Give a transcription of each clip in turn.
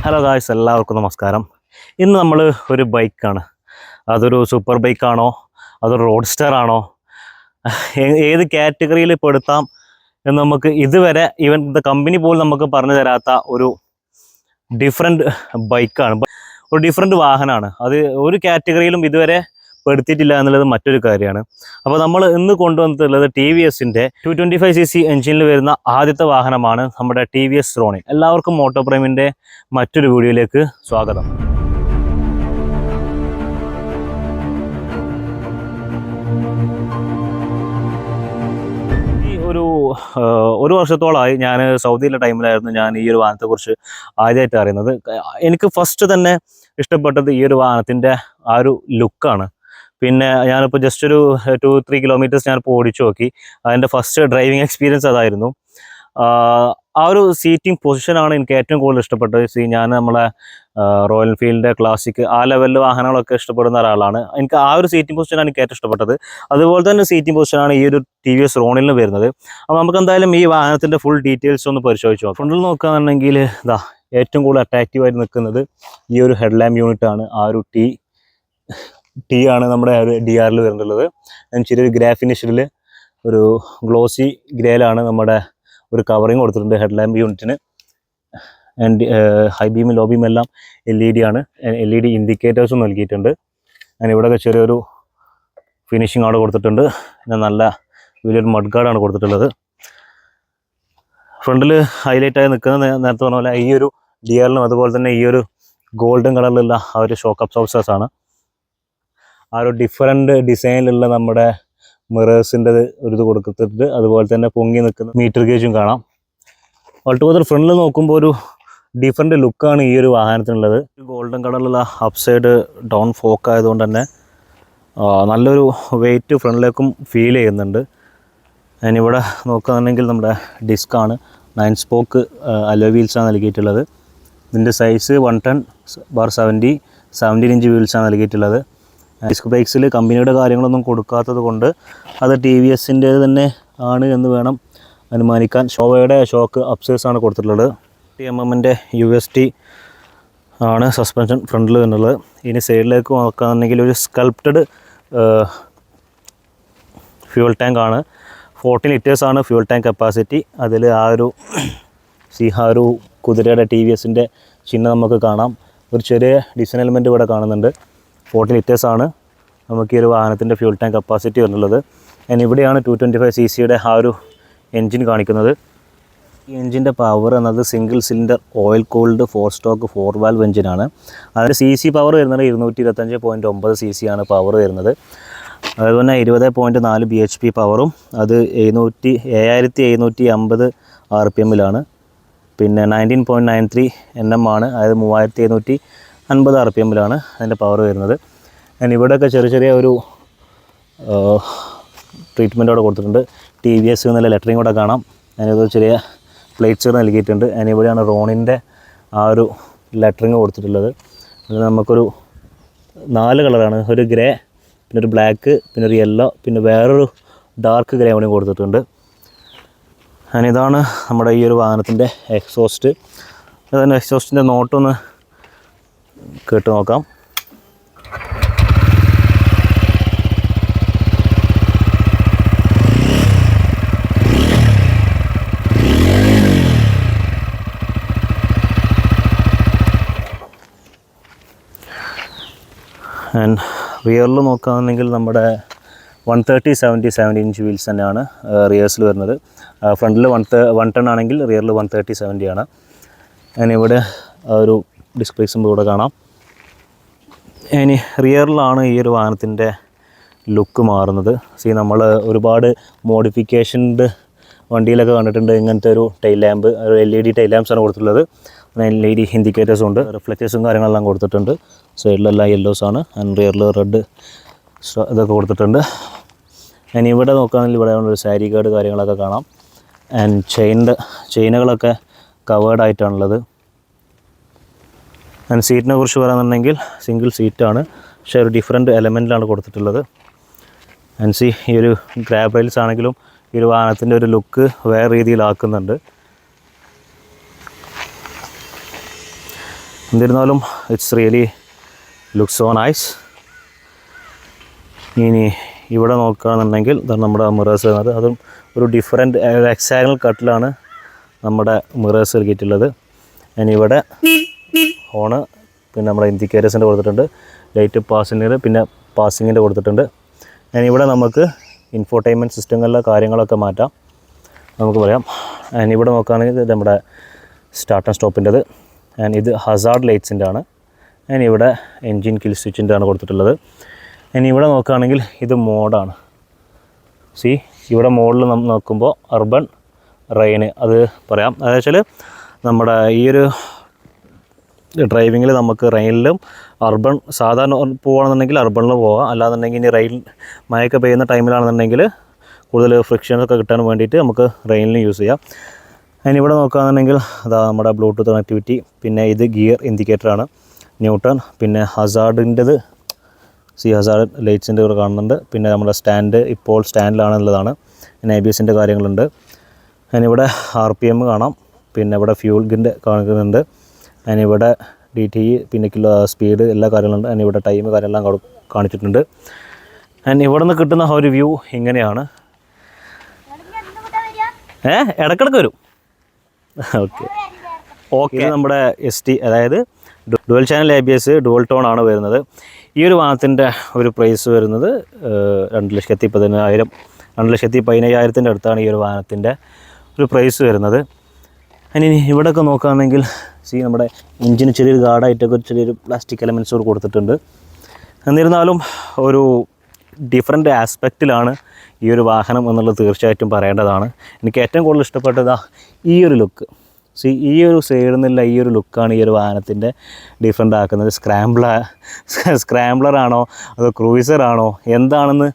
Hello guys, എല്ലാവർക്കും നമസ്കാരം. ഇന്ന് നമ്മൾ ഒരു ബൈക്കാണ്. അതൊരു സൂപ്പർ ബൈക്കാണോ, അതൊരു റോഡ് സ്റ്റാർ ആണോ, ഏത് കാറ്റഗറിയിൽ പെടുത്താം എന്ന് നമുക്ക് ഇതുവരെ ഈവൻ ദ കമ്പനി പോലും നമുക്ക് പറഞ്ഞു തരാത്ത ഒരു ഡിഫറെൻറ്റ് ബൈക്കാണ്, ഒരു ഡിഫറെൻറ്റ് വാഹനമാണ്. അത് ഒരു കാറ്റഗറിയിലും ഇതുവരെ പെടുത്തിയിട്ടില്ല എന്നുള്ളത് മറ്റൊരു കാര്യമാണ്. അപ്പോൾ നമ്മൾ ഇന്ന് കൊണ്ടുവന്നിട്ടുള്ളത് TVSൻ്റെ 225cc എഞ്ചിനിൽ വരുന്ന ആദ്യത്തെ വാഹനമാണ് നമ്മുടെ TVS റോണിൻ. എല്ലാവർക്കും മോട്ടോ പ്രേമിൻ്റെ മറ്റൊരു വീഡിയോയിലേക്ക് സ്വാഗതം. ഒരു വർഷത്തോളമായി ഞാൻ സൗദിയിലെ ടൈമിലായിരുന്നു ഞാൻ ഈ ഒരു വാഹനത്തെക്കുറിച്ച് ആദ്യമായിട്ട് അറിയുന്നത്. എനിക്ക് ഫസ്റ്റ് തന്നെ ഇഷ്ടപ്പെട്ടത് ഈ ഒരു വാഹനത്തിൻ്റെ ആ ഒരു ലുക്കാണ്. പിന്നെ ഞാനിപ്പോൾ ജസ്റ്റ് ഒരു 2-3 കിലോമീറ്റേഴ്സ് ഞാനിപ്പോൾ ഓടിച്ചു നോക്കി. അതിൻ്റെ ഫസ്റ്റ് ഡ്രൈവിംഗ് എക്സ്പീരിയൻസ് അതായിരുന്നു. ആ ഒരു സീറ്റിംഗ് പൊസിഷനാണ് എനിക്ക് ഏറ്റവും കൂടുതൽ ഇഷ്ടപ്പെട്ടത്. ഞാൻ നമ്മളെ റോയൽ എൻഫീൽഡിൻ്റെ ക്ലാസിക് ആ ലെവലിൽ വാഹനങ്ങളൊക്കെ ഇഷ്ടപ്പെടുന്ന ഒരാളാണ്. എനിക്ക് ആ ഒരു സീറ്റിംഗ് പൊസിഷനാണ് എനിക്ക് ഏറ്റവും ഇഷ്ടപ്പെട്ടത്. അതുപോലെ തന്നെ സീറ്റിംഗ് പൊസിഷനാണ് ഈ ഒരു TVS റോണിലിന് വരുന്നത്. അപ്പോൾ നമുക്ക് എന്തായാലും ഈ വാഹനത്തിൻ്റെ ഫുൾ ഡീറ്റെയിൽസ് ഒന്ന് പരിശോധിച്ച് നോക്കാം. ഫ്രണ്ടിൽ നോക്കുകയാണെന്നുണ്ടെങ്കിൽ ഇതാ ഏറ്റവും കൂടുതൽ അട്രാക്റ്റീവായിട്ട് നിൽക്കുന്നത് ഈ ഒരു ഹെഡ് ലാമ്പ് യൂണിറ്റാണ്. ആ ഒരു ടി ആണ് നമ്മുടെ ഒരു DR വരുന്നുള്ളത്. ചെറിയൊരു ഗ്രേ ഫിനിഷിൽ ഒരു ഗ്ലോസി ഗ്രേയിലാണ് നമ്മുടെ ഒരു കവറിങ് കൊടുത്തിട്ടുണ്ട് ഹെഡ് ലാമ്പ് യൂണിറ്റിന്. And high beam low beam എല്ലാം LED ആണ്. LED ഇൻഡിക്കേറ്റേഴ്സും നൽകിയിട്ടുണ്ട്. ഞാൻ ഇവിടെയൊക്കെ ചെറിയൊരു ഫിനിഷിങ് അവിടെ കൊടുത്തിട്ടുണ്ട്. പിന്നെ നല്ല വലിയൊരു മഡ് ഗാർഡാണ് കൊടുത്തിട്ടുള്ളത്. ഫ്രണ്ടിൽ ഹൈലൈറ്റായി നിൽക്കുന്നത് നേരത്തെ പറഞ്ഞ പോലെ ഈ ഒരു DR അതുപോലെ തന്നെ ഈ ഒരു ഗോൾഡൻ കളറിലുള്ള ആ ഒരു ഷോക്ക് അബ്സോർബേഴ്സ് ആണ്. ആ ഒരു ഡിഫറെൻറ്റ് ഡിസൈനിലുള്ള നമ്മുടെ മിറേഴ്സിൻ്റെ ഒരു ഇത് കൊടുത്തിട്ടുണ്ട്. അതുപോലെ തന്നെ പൊങ്ങി നിൽക്കുന്ന മീറ്റർ ഗേജും കാണാം. ഓൾട്ടുഗദർ ഫ്രണ്ടിൽ നോക്കുമ്പോൾ ഒരു ഡിഫറെൻറ്റ് ലുക്കാണ് ഈ ഒരു വാഹനത്തിനുള്ളത്. ഗോൾഡൻ കളറിലുള്ള അപ്പ് സൈഡ് ഡൗൺ ഫോക്ക് ആയതുകൊണ്ട് തന്നെ നല്ലൊരു വെയിറ്റ് ഫ്രണ്ടിലേക്കും ഫീൽ ചെയ്യുന്നുണ്ട്. ഞാനിവിടെ നോക്കുകയാണെങ്കിൽ നമ്മുടെ ഡിസ്ക്കാണ് 9 സ്പോക്ക് അലോയ് വീൽസാണ് നൽകിയിട്ടുള്ളത്. ഇതിൻ്റെ സൈസ് 110/70 17 ഇഞ്ച് വീൽസാണ് നൽകിയിട്ടുള്ളത്. ഡിസ്ക് ബ്രേക്സിൽ കമ്പനിയുടെ കാര്യങ്ങളൊന്നും കൊടുക്കാത്തത് കൊണ്ട് അത് TVSൻ്റെ തന്നെ ആണ് എന്ന് വേണം അനുമാനിക്കാൻ. ഷോവയുടെ ഷോക്ക് അപ്സേഴ്സാണ് കൊടുത്തിട്ടുള്ളത്. 30mm UST ആണ് സസ്പെൻഷൻ ഫ്രണ്ടിൽ എന്നുള്ളത്. ഇനി സൈഡിലേക്ക് നോക്കുകയാണെന്നുണ്ടെങ്കിൽ ഒരു സ്കൾപ്റ്റഡ് ഫ്യൂൽ ടാങ്ക് ആണ്. 14 ലിറ്റേഴ്സാണ് ഫ്യൂൽ ടാങ്ക് കപ്പാസിറ്റി. അതിൽ ആ ഒരു കുതിരയുടെ TVSൻ്റെ ചിഹ്നം നമുക്ക് കാണാം. ഒരു ചെറിയ ഡിസൈൻ എലമെൻറ്റ് ഇവിടെ കാണുന്നുണ്ട്. 14 ലിറ്റേഴ്സാണ് നമുക്ക് ഈ ഒരു വാഹനത്തിൻ്റെ ഫ്യൂൽ ടാങ്ക് കപ്പാസിറ്റി വരുന്നുള്ളത്. ഞാൻ ഇവിടെയാണ് 225cc ആ ഒരു എൻജിൻ കാണിക്കുന്നത്. ഈ എൻജിൻ്റെ പവർ എന്നത് single cylinder oil cooled 4 stroke 4 valve എൻജിനാണ്. അതിന് CC പവർ വരുന്നത് 225.9 cc ആണ് പവർ വരുന്നത്. അതുപോലെ 20.4 bhp പവറും അത് 7750 RPM. പിന്നെ 19.93 Nm ആണ്, അതായത് 3750 RPM അതിൻ്റെ പവർ വരുന്നത്. ഞാൻ ഇവിടെയൊക്കെ ചെറിയ ഒരു ട്രീറ്റ്മെൻറ്റ് അവിടെ കൊടുത്തിട്ടുണ്ട്. TVS എന്നുള്ള ലെറ്ററിങ് കൂടെ കാണാം. ഞാനിത് ചെറിയ പ്ലേറ്റ്സ് നൽകിയിട്ടുണ്ട്. ഞാനിവിടെയാണ് റോണിൻ്റെ ആ ഒരു ലെറ്ററിങ് കൊടുത്തിട്ടുള്ളത്. അത് നമുക്കൊരു 4 കളറാണ്. ഒരു ഗ്രേ, പിന്നെ ഒരു ബ്ലാക്ക്, പിന്നെ ഒരു യെല്ലോ, പിന്നെ വേറൊരു ഡാർക്ക് ഗ്രേ കൂടി കൊടുത്തിട്ടുണ്ട്. ഞാനിതാണ് നമ്മുടെ ഈ ഒരു വാഹനത്തിൻ്റെ എക്സോസ്റ്റ്. അതുതന്നെ എക്സോസ്റ്റിൻ്റെ നോട്ടൊന്ന് കേട്ട് നോക്കാം. ആൻഡ് റിയറിൽ നോക്കുകയാണെങ്കിൽ നമ്മുടെ 130/70 ഇഞ്ച് വീൽസ് തന്നെയാണ് റിയേഴ്സിൽ വരുന്നത്. ഫ്രണ്ടിൽ 110 ആണെങ്കിൽ റിയറിൽ 130/70 ആണ്. ഞാനിവിടെ ഒരു ഡിസ്ക് ബ്രേക്സും ഇവിടെ കാണാം. ഇനി റിയറിലാണ് ഈ ഒരു വാഹനത്തിൻ്റെ ലുക്ക് മാറുന്നത്. നമ്മൾ ഒരുപാട് മോഡിഫിക്കേഷൻഡ് വണ്ടിയിലൊക്കെ കണ്ടിട്ടുണ്ട് ഇങ്ങനത്തെ ഒരു ടൈൽ ലാമ്പ്, ഒരു LED ടൈൽ ലാമ്പ്സാണ് കൊടുത്തിട്ടുള്ളത്. LED ഇൻഡിക്കേറ്റേഴ്സും ഉണ്ട്, റിഫ്ലക്റ്റേഴ്സും കാര്യങ്ങളെല്ലാം കൊടുത്തിട്ടുണ്ട്. സൈഡിലെല്ലാം യെല്ലോസാണ് ആൻഡ് റിയറിൽ റെഡ് ഇതൊക്കെ കൊടുത്തിട്ടുണ്ട്. ഇനി ഇവിടെ നോക്കുകയാണെങ്കിൽ ഇവിടെ ഒരു സാരി ഗാർഡ് കാര്യങ്ങളൊക്കെ കാണാം. ആൻഡ് ചെയിനുകളൊക്കെ കവേർഡ് ആയിട്ടാണുള്ളത്. ആൻഡ് സീറ്റിനെ കുറിച്ച് പറയുന്നുണ്ടെങ്കിൽ സിംഗിൾ സീറ്റാണ്, പക്ഷേ ഒരു ഡിഫറെൻറ്റ് എലമെൻറ്റിലാണ് കൊടുത്തിട്ടുള്ളത്. ആൻഡ് ഈ ഒരു ഗ്രാബ് റെയിൽസ് ആണെങ്കിലും ഈ ഒരു വാഹനത്തിൻ്റെ ഒരു ലുക്ക് വേറെ രീതിയിലാക്കുന്നുണ്ട്. എന്നിരുന്നാലും it's really look so nice. ഇനി ഇവിടെ നോക്കുകയാണെന്നുണ്ടെങ്കിൽ നമ്മുടെ മിറേഴ്സ് വരുന്നത് അതും ഒരു ഡിഫറെൻറ്റ് ഹെക്സാഗണൽ കട്ടിലാണ് നമ്മുടെ മിറേഴ്സ് നൽകിയിട്ടുള്ളത്. ഇനി ഇവിടെ ഹോണ്, പിന്നെ നമ്മുടെ ഇൻഡിക്കേറ്റേഴ്സിൻ്റെ കൊടുത്തിട്ടുണ്ട്, ലൈറ്റ് പാസിങ്ങിൻ്റെ പിന്നെ പാസിങ്ങിൻ്റെ കൊടുത്തിട്ടുണ്ട്. ഇനി ഇവിടെ നമുക്ക് ഇൻഫോർടൈൻമെൻറ്റ് സിസ്റ്റങ്ങളിലെ കാര്യങ്ങളൊക്കെ മാറ്റാം, നമുക്ക് പറയാം. ഇനി ഇവിടെ നോക്കുകയാണെങ്കിൽ ഇത് നമ്മുടെ സ്റ്റാർട്ട് ആൻഡ് സ്റ്റോപ്പിൻ്റെത്. ഇത് ഹസാർഡ് ലൈറ്റ്സിൻ്റെ ആണ്. ഇനി ഇവിടെ എൻജിൻ കിൽ സ്വിച്ചിൻ്റെ ആണ് കൊടുത്തിട്ടുള്ളത്. ഇനി ഇവിടെ നോക്കുകയാണെങ്കിൽ ഇത് മോഡാണ്. സി ഇവിടെ മോഡിൽ നോക്കുമ്പോൾ അർബൺ റെയിന് അത് പറയാം. അതെന്ന് വെച്ചാൽ നമ്മുടെ ഈ ഒരു ഡ്രൈവിങ്ങിൽ നമുക്ക് റെയിനിലും അർബൺ സാധാരണ പോവുകയാണെന്നുണ്ടെങ്കിൽ അർബണിൽ പോകാം, അല്ലാന്നുണ്ടെങ്കിൽ ഇനി റെയിൽ മഴയൊക്കെ പെയ്യുന്ന ടൈമിലാണെന്നുണ്ടെങ്കിൽ കൂടുതൽ ഫ്രിക്ഷനൊക്കെ കിട്ടാൻ വേണ്ടിയിട്ട് നമുക്ക് റെയിനിലും യൂസ് ചെയ്യാം. അതിന് ഇവിടെ നോക്കുകയാണെന്നുണ്ടെങ്കിൽ അതാ നമ്മുടെ ബ്ലൂടൂത്ത് കണക്ടിവിറ്റി, പിന്നെ ഇത് ഗിയർ ഇൻഡിക്കേറ്ററാണ്, ന്യൂട്ടൺ, പിന്നെ ഹസാർഡിൻ്റെത് ഹസാർഡ് ലൈറ്റ്സിൻ്റെ ഇവിടെ കാണുന്നുണ്ട്. പിന്നെ നമ്മുടെ സ്റ്റാൻഡ് ഇപ്പോൾ സ്റ്റാൻഡിലാണെന്നുള്ളതാണ്. പിന്നെ ABSൻ്റെ കാര്യങ്ങളുണ്ട്. അതിനിവിടെ RPM കാണാം, പിന്നെ ഇവിടെ ഫ്യൂൽഗിൻ്റെ കാണിക്കുന്നുണ്ട്. അതിനിവിടെ DTE പിന്നെ സ്പീഡ് എല്ലാ കാര്യങ്ങളുണ്ട്. അതിനിവിടെ ടൈം കാര്യമെല്ലാം കാണിച്ചിട്ടുണ്ട്. ആൻഡ് ഇവിടെ നിന്ന് കിട്ടുന്ന ഒരു വ്യൂ ഇങ്ങനെയാണ്. ഇടക്കിടക്ക് വരും. ഓക്കെ നമ്മുടെ ST അതായത് dual channel ABS dual tone ആണ് വരുന്നത്. ഈ ഒരു വാഹനത്തിൻ്റെ ഒരു പ്രൈസ് വരുന്നത് 2,15,000 2,15,000 അടുത്താണ് ഈ ഒരു വാഹനത്തിൻ്റെ ഒരു പ്രൈസ് വരുന്നത്. ഇനി ഇവിടെയൊക്കെ നോക്കുകയാണെങ്കിൽ നമ്മുടെ എഞ്ചിന് ചെറിയൊരു ഗാർഡായിട്ടൊക്കെ ചെറിയൊരു പ്ലാസ്റ്റിക് എലമെൻറ്റ്സ് കൊടുത്തിട്ടുണ്ട്. എന്നിരുന്നാലും ഒരു ഡിഫറെൻ്റ് ആസ്പെക്റ്റിലാണ് ഈ ഒരു വാഹനം എന്നുള്ളത് തീർച്ചയായിട്ടും പറയേണ്ടതാണ്. എനിക്ക് ഏറ്റവും കൂടുതൽ ഇഷ്ടപ്പെട്ടത് ഈ ഒരു ലുക്ക്. ഈ ഒരു സൈഡിൽ നിന്നുള്ള ഈ ഒരു ലുക്കാണ് ഈ ഒരു വാഹനത്തിൻ്റെ ഡിഫറെൻ്റ് ആക്കുന്നത്. സ്ക്രാംബ്ലറാണോ അതോ ക്രൂയിസറാണോ എന്താണെന്ന്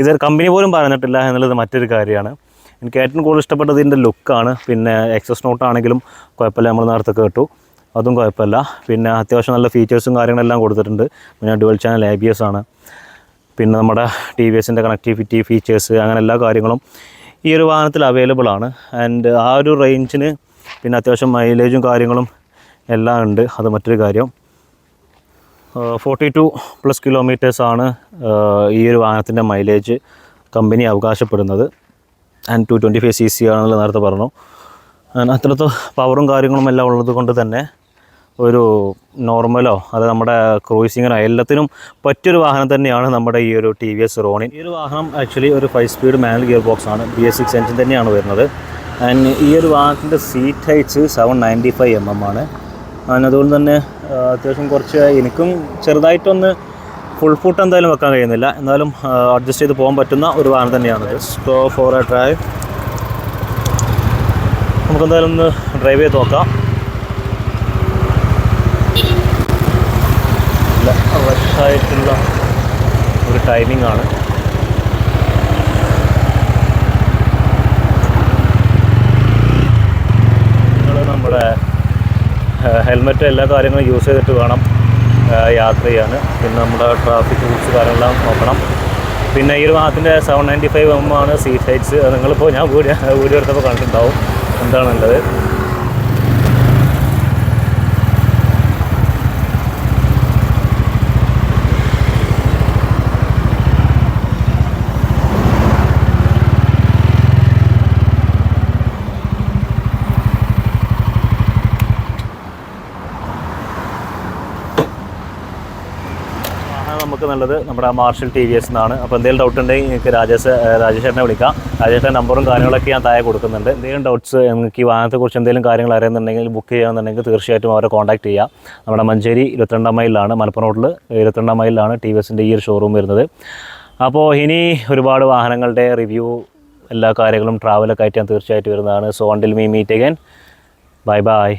ഇത് കമ്പനി പോലും പറഞ്ഞിട്ടില്ല എന്നുള്ളത് മറ്റൊരു കാര്യമാണ്. എനിക്ക് ഏറ്റവും കൂടുതൽ ഇഷ്ടപ്പെട്ടത് ഇതിൻ്റെ ലുക്കാണ്. പിന്നെ എക്സസ് നോട്ടാണെങ്കിലും കുഴപ്പമില്ല, നമ്മൾ നേരത്തെ കേട്ടു, അതും കുഴപ്പമില്ല. പിന്നെ അത്യാവശ്യം നല്ല ഫീച്ചേഴ്സും കാര്യങ്ങളെല്ലാം കൊടുത്തിട്ടുണ്ട്. പിന്നെ ഡുവൽ ചാനൽ ABS ആണ്. പിന്നെ നമ്മുടെ TVSൻ്റെ കണക്ടിവിറ്റി ഫീച്ചേഴ്സ് അങ്ങനെ എല്ലാ കാര്യങ്ങളും ഈ ഒരു വാഹനത്തിൽ അവൈലബിൾ ആണ്. ആൻഡ് ആ ഒരു റേഞ്ചിന് പിന്നെ അത്യാവശ്യം മൈലേജും കാര്യങ്ങളും എല്ലാം ഉണ്ട്, അത് മറ്റൊരു കാര്യം. 42+ കിലോമീറ്റേഴ്സാണ് ഈ ഒരു വാഹനത്തിൻ്റെ മൈലേജ് കമ്പനി അവകാശപ്പെടുന്നത്. ആൻഡ് 225cc ആണെന്നുള്ള നേരത്തെ പറഞ്ഞു. അത്രത്തെ പവറും കാര്യങ്ങളും എല്ലാം ഉള്ളത് കൊണ്ട് തന്നെ ഒരു നോർമലോ അത് നമ്മുടെ ക്രൂയിസിങ്ങിനോ എല്ലാത്തിനും പറ്റിയൊരു വാഹനം തന്നെയാണ് നമ്മുടെ ഈ ഒരു TVS റോണിൻ. ഈ ഒരു വാഹനം ആക്ച്വലി ഒരു 5 സ്പീഡ് മാനുവൽ ഗിയർ ബോക്സ് ആണ്, BS6 എൻജിൻ തന്നെയാണ് വരുന്നത്. ആൻഡ് ഈ ഒരു വാഹനത്തിൻ്റെ സീറ്റ് ഹൈറ്റ്സ് 795 mm ആണ്. അതുകൊണ്ട് തന്നെ അത്യാവശ്യം കുറച്ച് എനിക്കും ചെറുതായിട്ടൊന്ന് ഫുൾ ഫുട്ട് എന്തായാലും വെക്കാൻ കഴിയുന്നില്ല, എന്നാലും അഡ്ജസ്റ്റ് ചെയ്ത് പോകാൻ പറ്റുന്ന ഒരു വാഹനം തന്നെയാണ്. Go for A drive. നമുക്കെന്തായാലും ഒന്ന് ഡ്രൈവ് ചെയ്ത് നോക്കാം. റഷായിട്ടുള്ള ഒരു ടൈമിംഗ് ആണ്. നിങ്ങൾ നമ്മുടെ ഹെൽമെറ്റ് എല്ലാ കാര്യങ്ങളും യൂസ് ചെയ്തിട്ട് വേണം യാത്ര ചെയ്യാൻ. പിന്നെ നമ്മുടെ ട്രാഫിക് റൂൾസ് കാര്യങ്ങളെല്ലാം നോക്കണം. പിന്നെ ഈ ഒരു വാഹനത്തിൻ്റെ 795 mm ആണ് സീറ്റ് ഹൈറ്റ്സ്. നിങ്ങളിപ്പോൾ ഞാൻ വീഡിയോ എടുത്തപ്പോൾ കണ്ടിട്ടുണ്ടാവും എന്താണുള്ളത്. നമുക്ക് നല്ലത് നമ്മുടെ മാർഷൽ TVS എന്നാണ്. അപ്പോൾ എന്തെങ്കിലും ഡൗട്ട് ഉണ്ടെങ്കിൽ നിങ്ങൾക്ക് രാജേഷേട്ടനെ വിളിക്കാം. രാജേഷേട്ടൻ്റെ നമ്പറും കാര്യങ്ങളൊക്കെ ഞാൻ താഴെ കൊടുക്കുന്നുണ്ട്. എന്തെങ്കിലും ഡൗട്ട്സ് നിങ്ങൾക്ക് ഈ വാഹനത്തെക്കുറിച്ച് എന്തെങ്കിലും കാര്യങ്ങൾ അറിയുന്നുണ്ടെങ്കിൽ ബുക്ക് ചെയ്യുകയാണെന്നുണ്ടെങ്കിൽ തീർച്ചയായിട്ടും അവരെ കോൺടാക്ട് ചെയ്യാം. നമ്മുടെ മഞ്ചേരി 22 മൈലിലാണ്, മലപ്പുറം റോഡിൽ 22 മൈലിലാണ് TVSൻ്റെ ഈ ഒരു ഷോറൂം വരുന്നത്. അപ്പോൾ ഇനി ഒരുപാട് വാഹനങ്ങളുടെ റിവ്യൂ എല്ലാ കാര്യങ്ങളും ട്രാവലൊക്കെ ആയിട്ട് ഞാൻ തീർച്ചയായിട്ടും വരുന്നതാണ്. So until meet again, bye by.